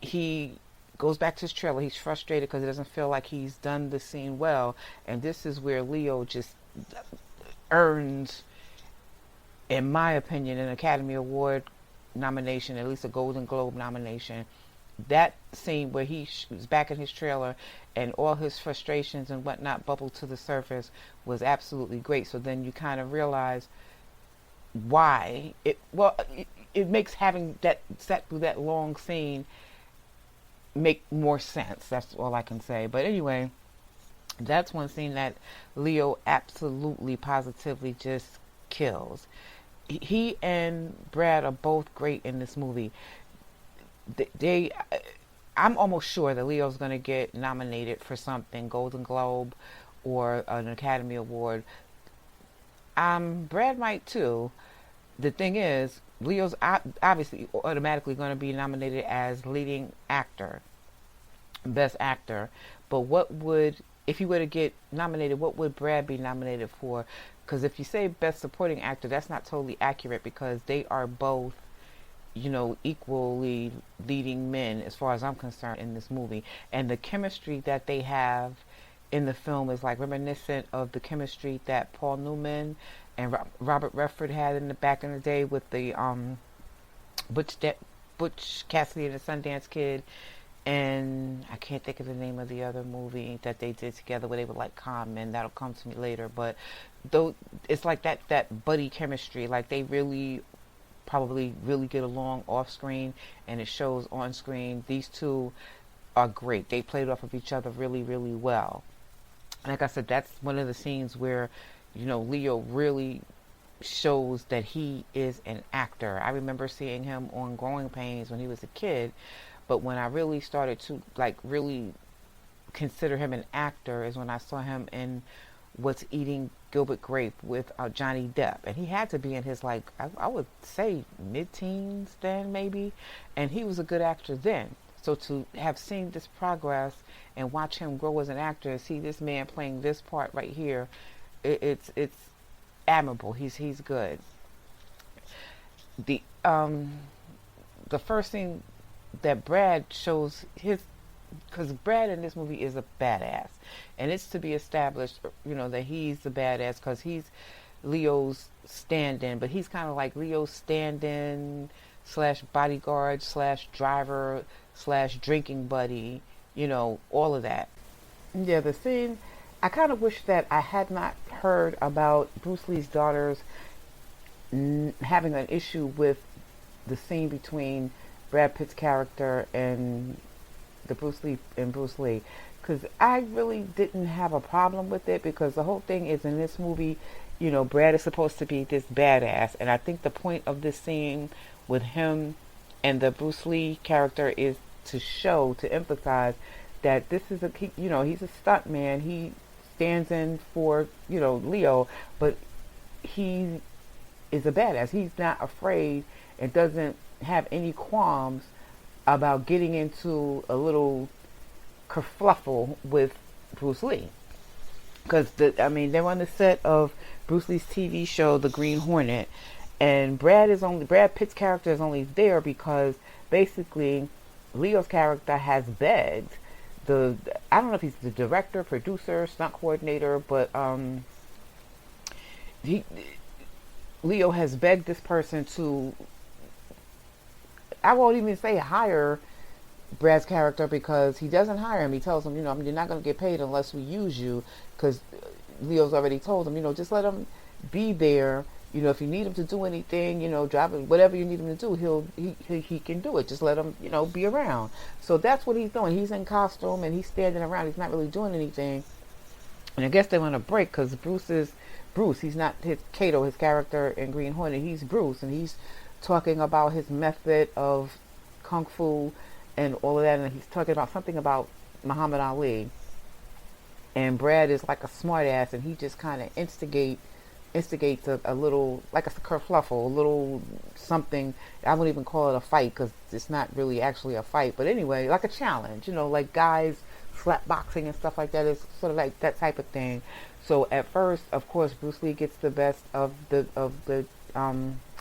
he goes back to his trailer. He's frustrated because he doesn't feel like he's done the scene well. And this is where Leo just earns, in my opinion, an Academy Award nomination, at least a Golden Globe nomination. That scene where he was back in his trailer and all his frustrations and whatnot bubbled to the surface was absolutely great. So then you kind of realize why it makes having that sat through that long scene make more sense. That's all I can say. But anyway, that's one scene that Leo absolutely positively just kills. He and Brad are both great in this movie. I'm almost sure that Leo's going to get nominated for something, Golden Globe or an Academy Award. Brad might too. The thing is, Leo's obviously automatically going to be nominated as leading actor, best actor. But if he were to get nominated, what would Brad be nominated for? Because if you say best supporting actor, that's not totally accurate because they are both, equally leading men as far as I'm concerned in this movie. And the chemistry that they have in the film is like reminiscent of the chemistry that Paul Newman and Robert Redford had in the back in the day with the Butch Cassidy and the Sundance Kid, and I can't think of the name of the other movie that they did together where they were like con men. That'll come to me later. But though it's like that buddy chemistry, like they probably really get along off screen, and it shows on screen. These two are great. They played off of each other really, really well. Like I said, that's one of the scenes where, Leo really shows that he is an actor. I remember seeing him on Growing Pains when he was a kid, but when I really started to really consider him an actor is when I saw him in What's Eating Gilbert Grape with Johnny Depp, and he had to be in his I would say mid-teens then maybe, and he was a good actor then. So to have seen this progress and watch him grow as an actor, see this man playing this part right here, it's admirable. He's good. The first thing that Brad shows because Brad in this movie is a badass, and it's to be established, that he's the badass because he's Leo's stand-in, but he's kind of like Leo's stand-in / bodyguard / driver / drinking buddy, all of that. Yeah, the scene, I kind of wish that I had not heard about Bruce Lee's daughters having an issue with the scene between Brad Pitt's character and Bruce Lee, because I really didn't have a problem with it, because the whole thing is in this movie, Brad is supposed to be this badass, and I think the point of this scene with him and the Bruce Lee character is to emphasize that this is he's a stunt man. He stands in for, Leo, but he is a badass. He's not afraid and doesn't have any qualms about getting into a little kerfluffle with Bruce Lee. Because, they're on the set of Bruce Lee's TV show, The Green Hornet, and Brad Pitt's character is only there because basically Leo's character has begged I don't know if he's the director, producer, stunt coordinator, but Leo has begged this person to, I won't even say hire Brad's character, because he doesn't hire him. He tells him, you're not going to get paid unless we use you, because Leo's already told him, just let him be there. If you need him to do anything, drive it, whatever you need him to do, he can do it. Just let him, be around. So that's what he's doing. He's in costume and he's standing around. He's not really doing anything. And I guess they want to break because Bruce is Bruce. He's not Kato, his character in Green Hornet. He's Bruce, and he's talking about his method of kung fu and all of that. And he's talking about something about Muhammad Ali. And Brad is like a smart ass, and he just kind of instigates a little, like a kerfluffle, a little something. I wouldn't even call it a fight because it's not really actually a fight. But anyway, like a challenge, like guys slap boxing and stuff like that. Is sort of like that type of thing. So at first, of course, Bruce Lee gets the best of the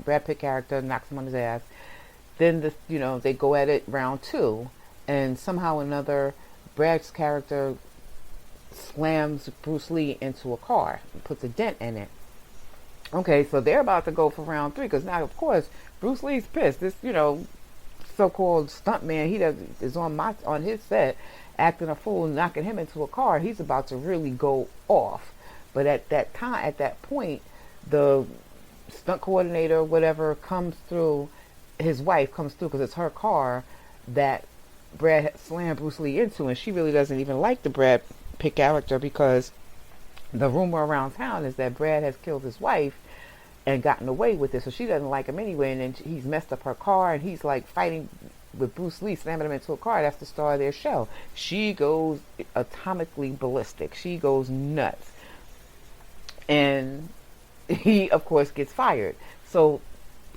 Brad Pitt character, knocks him on his ass. Then they go at it round two, and somehow or another, Brad's character slams Bruce Lee into a car, puts a dent in it. Okay, so they're about to go for round three because now, of course, Bruce Lee's pissed. This, so-called stuntman, is on his set acting a fool, knocking him into a car. He's about to really go off. But at that point, the stunt coordinator, whatever, comes through. His wife comes through because it's her car that Brad slammed Bruce Lee into, and she really doesn't even like the Brad Pitt character because the rumor around town is that Brad has killed his wife and gotten away with it, so she doesn't like him anyway, and then he's messed up her car, and he's like fighting with Bruce Lee, slamming him into a car. That's the star of their show. She goes atomically ballistic. She goes nuts. And he, of course, gets fired. So,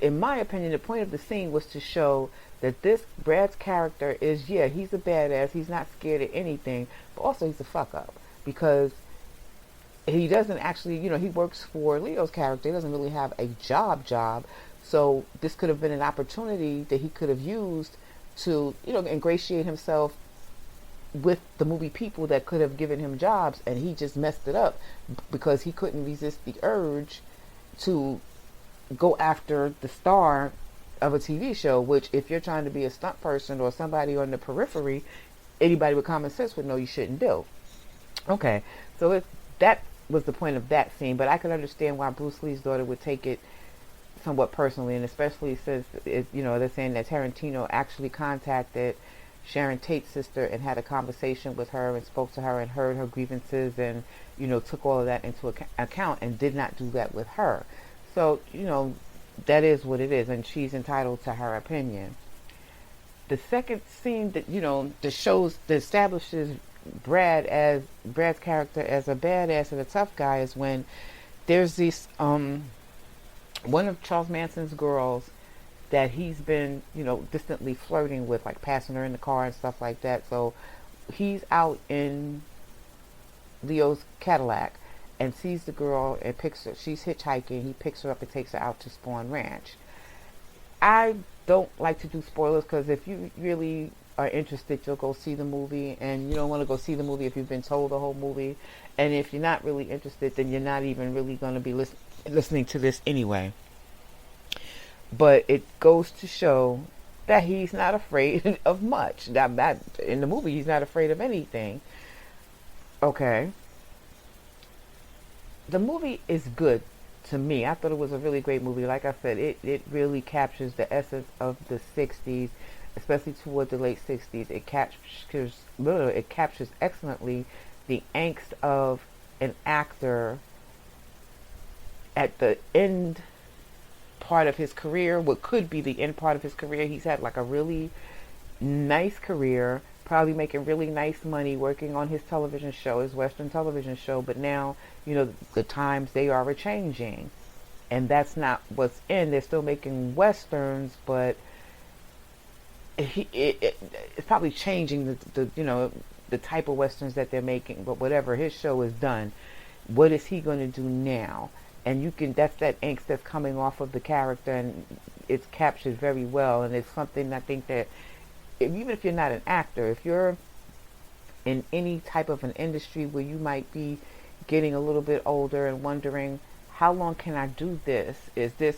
in my opinion, the point of the scene was to show that this Brad's character is, he's a badass. He's not scared of anything, but also he's a fuck up because he doesn't actually, he works for Leo's character. He doesn't really have a job. So this could have been an opportunity that he could have used to, ingratiate himself with the movie people that could have given him jobs, and he just messed it up because he couldn't resist the urge to go after the star of a TV show, which if you're trying to be a stunt person or somebody on the periphery, anybody with common sense would know you shouldn't do. Okay, so that was the point of that scene, but I could understand why Bruce Lee's daughter would take it somewhat personally, and especially since they're saying that Tarantino actually contacted Sharon Tate's sister and had a conversation with her and spoke to her and heard her grievances and took all of that into account and did not do that with her. So that is what it is, and she's entitled to her opinion. The second scene that that establishes Brad's character as a badass and a tough guy is when there's this one of Charles Manson's girls that he's been distantly flirting with, like passing her in the car and stuff like that. So he's out in Leo's Cadillac and sees the girl and picks her. She's hitchhiking. He picks her up and takes her out to Spawn Ranch. I don't like to do spoilers because if you really are interested, you'll go see the movie, and you don't want to go see the movie if you've been told the whole movie. And if you're not really interested, then you're not even really going to be listening to this anyway. But it goes to show that he's not afraid of much. That in the movie, he's not afraid of anything. Okay. The movie is good to me. I thought it was a really great movie. Like I said, it really captures the essence of the 60s, especially toward the late 60s. It captures excellently the angst of an actor at the end part of his career, what could be the end part of his career. He's had like a really nice career, probably making really nice money working on his television show, his Western television show, but now, the times, they are changing, and that's not what's in. They're still making Westerns, but it's probably changing the type of Westerns that they're making, but whatever, his show is done. What is he going to do now? And that's that angst that's coming off of the character, and it's captured very well. And it's something I think that even if you're not an actor, if you're in any type of an industry where you might be getting a little bit older and wondering, how long can I do this? Is this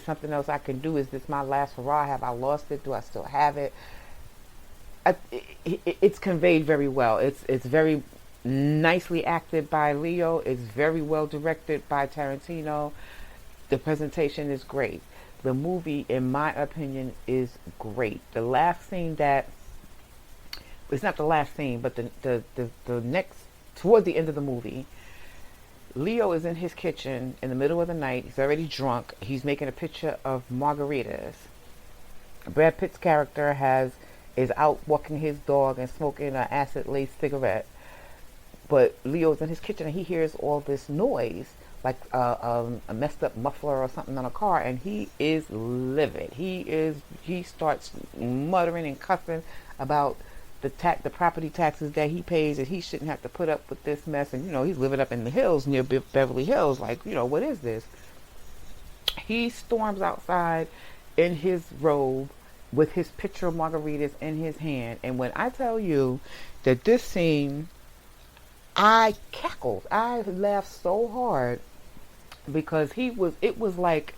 something else I can do? Is this my last hurrah? Have I lost it? Do I still have it? It's conveyed very well. It's very nicely acted by Leo. It's very well directed by Tarantino. The presentation is great. The movie, in my opinion, is great. The last scene it's not the last scene, but the next, toward the end of the movie, Leo is in his kitchen in the middle of the night. He's already drunk. He's making a picture of margaritas. Brad Pitt's character is out walking his dog and smoking an acid-laced cigarette. But Leo's in his kitchen and he hears all this noise, like a messed up muffler or something on a car, and he is livid. He starts muttering and cussing about the property taxes that he pays, and he shouldn't have to put up with this mess. And he's living up in the hills near Beverly Hills. Like, what is this? He storms outside in his robe with his pitcher of margaritas in his hand. And when I tell you that this scene, I cackled. I laughed so hard because it was like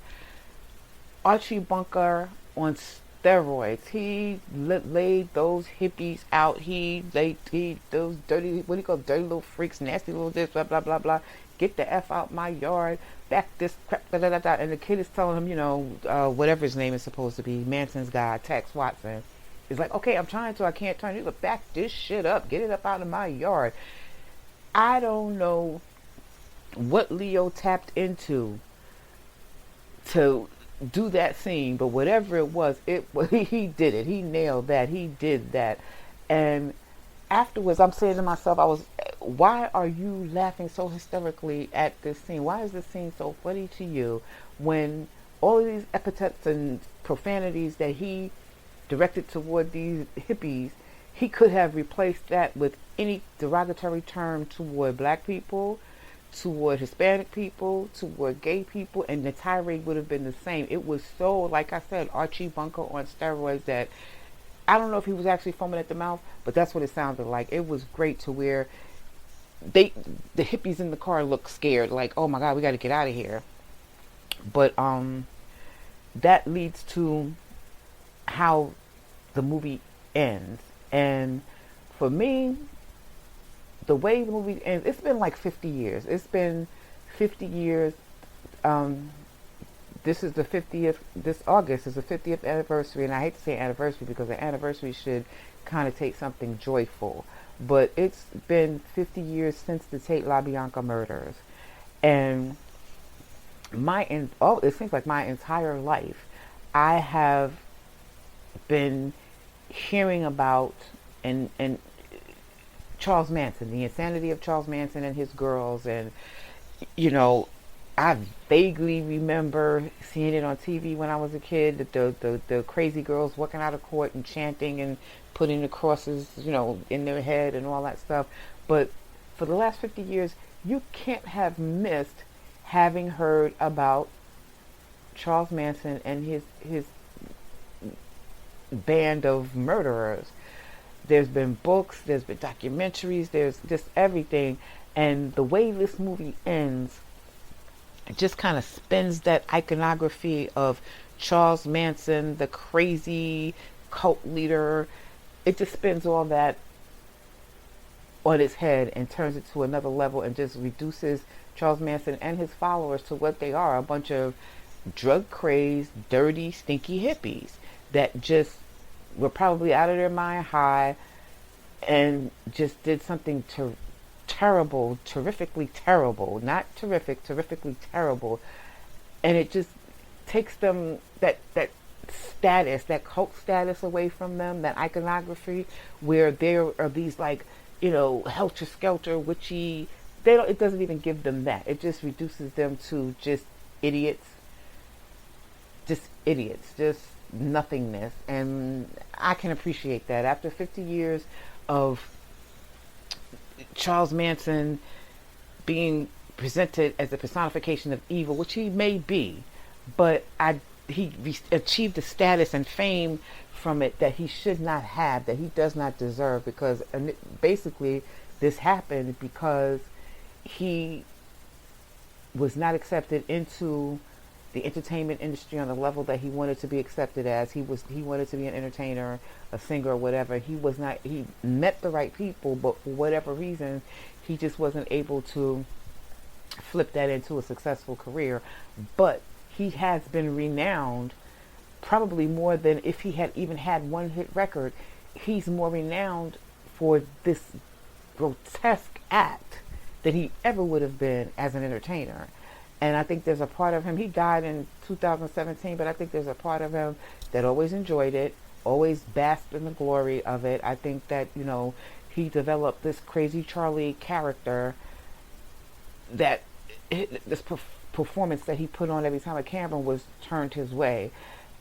Archie Bunker on steroids. He laid those hippies out. He laid those dirty, what do you call dirty little freaks, nasty little this, blah, blah, blah, blah. Get the F out my yard. Back this crap, da, da, da, da. And the kid is telling him, whatever his name is supposed to be, Manson's guy, Tex Watson, is like, okay, I'm trying to, I can't turn it, but back this shit up. Get it up out of my yard. I don't know what Leo tapped into to do that scene, but whatever it was, he did it. He nailed that. He did that. And afterwards, I'm saying to myself, why are you laughing so hysterically at this scene? Why is this scene so funny to you when all of these epithets and profanities that he directed toward these hippies, he could have replaced that with any derogatory term toward black people, toward Hispanic people, toward gay people, and the tirade would have been the same. It was so, like I said, Archie Bunker on steroids that I don't know if he was actually foaming at the mouth, but that's what it sounded like. It was great to where the hippies in the car looked scared, like, oh my God, we got to get out of here. But that leads to how the movie ends. And for me, the way the movie ends, it's been like 50 years. It's been 50 years. This is the 50th, this August is the 50th anniversary, and I hate to say anniversary because the anniversary should kind of take something joyful. But it's been 50 years since the Tate LaBianca murders. And it seems like my entire life, I have been hearing about and Charles Manson, the insanity of Charles Manson and his girls. And, I vaguely remember seeing it on TV when I was a kid, that the crazy girls walking out of court and chanting and putting the crosses, in their head and all that stuff. But for the last 50 years, you can't have missed having heard about Charles Manson and his band of murderers. There's been books, there's been documentaries, there's just everything. And the way this movie ends, it just kind of spins that iconography of Charles Manson, the crazy cult leader. It just spins all that on its head and turns it to another level and just reduces Charles Manson and his followers to what they are, a bunch of drug-crazed, dirty, stinky hippies that just were probably out of their mind high and just did something terrible, terrifically terrible, not terrific, terrifically terrible. And it just takes them, that status, that cult status away from them, that iconography, where there are these helter-skelter, witchy, it doesn't even give them that. It just reduces them to just idiots, just nothingness. And I can appreciate that. After 50 years of Charles Manson being presented as a personification of evil, which he may be, but he achieved a status and fame from it that he should not have, that he does not deserve, because basically this happened because he was not accepted into the entertainment industry on the level that he wanted to be accepted as. He wanted to be an entertainer, a singer, or whatever. He met the right people, but for whatever reason, he just wasn't able to flip that into a successful career. But he has been renowned, probably more than if he had even had one hit record. He's more renowned for this grotesque act than he ever would have been as an entertainer. And I think there's a part of him, he died in 2017, but I think there's a part of him that always enjoyed it, always basked in the glory of it. I think that, he developed this crazy Charlie character, that this performance that he put on every time a camera was turned his way.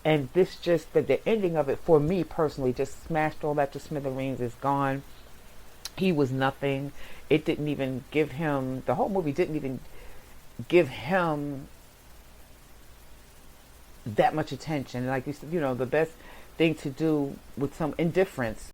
And this just, the ending of it, for me personally, just smashed all that to smithereens. Is gone. He was nothing. It didn't even give him, the whole movie didn't even give him that much attention. Like you said, thing to do with some indifference